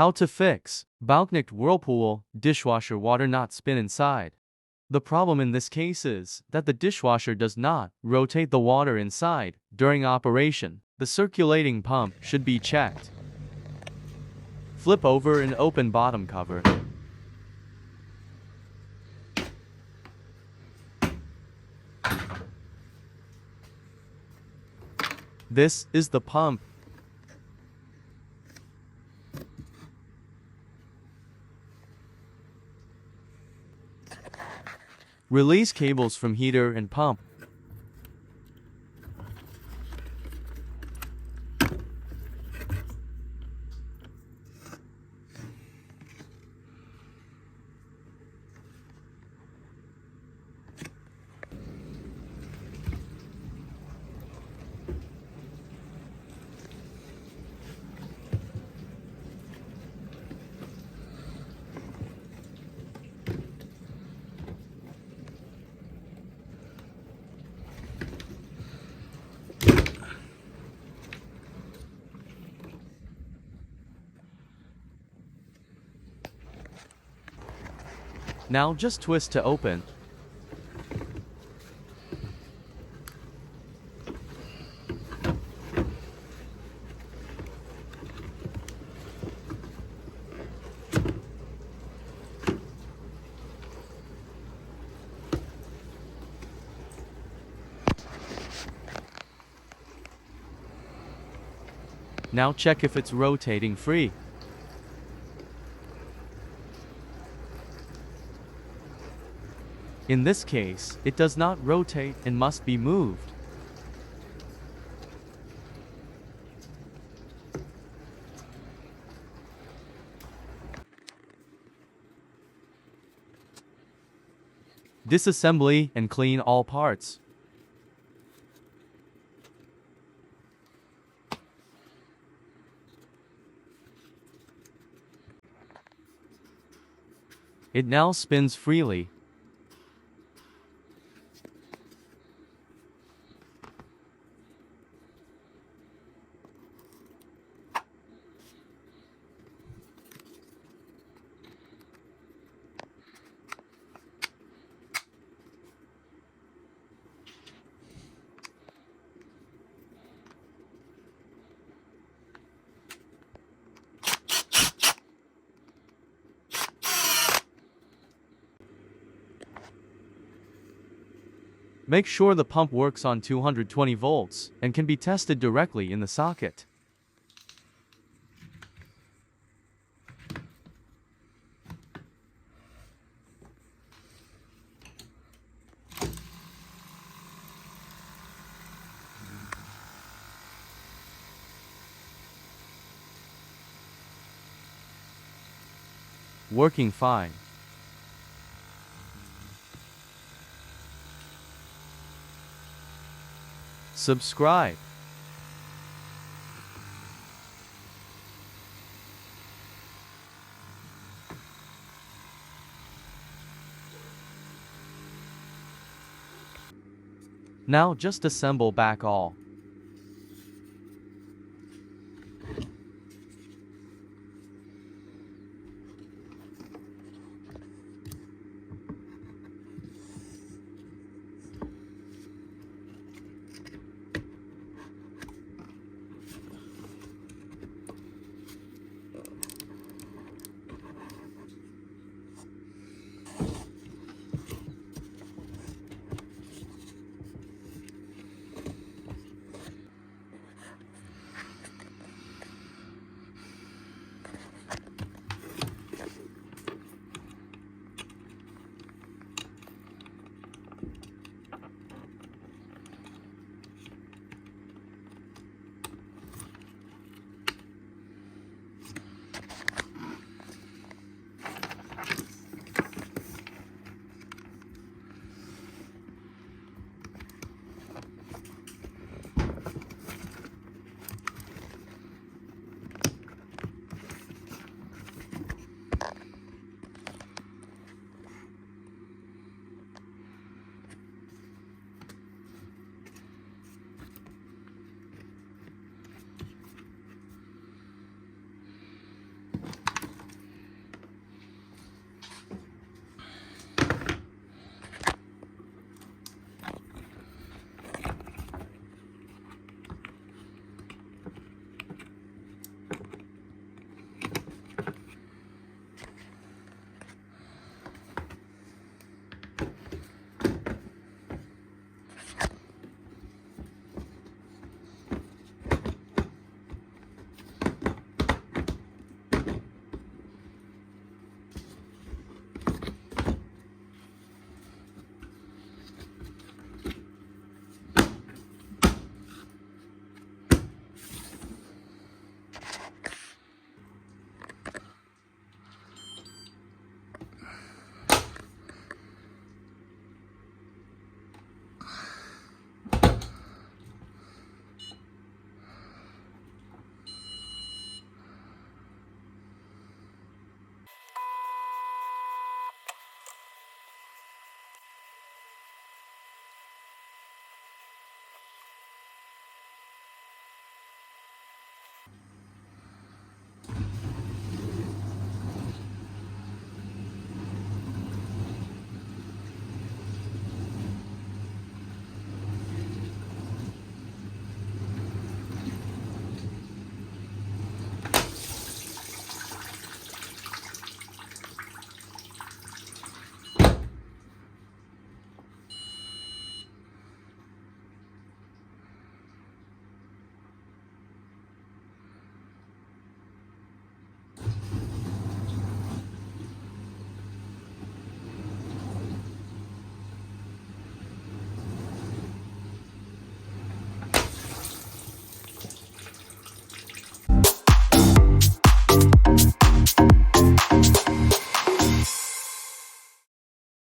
How to fix Balknicht Whirlpool dishwasher water not spin inside. The problem in this case is that the dishwasher does not rotate the water inside during operation. The circulating pump should be checked. Flip over and open bottom cover. This is the pump. Release cables from heater and pump. Now just twist to open. Now check if it's rotating free. In this case, it does not rotate and must be moved. Disassembly and clean all parts. It now spins freely. Make sure the pump works on 220 volts and can be tested directly in the socket. Working fine. Subscribe. Now just assemble back all.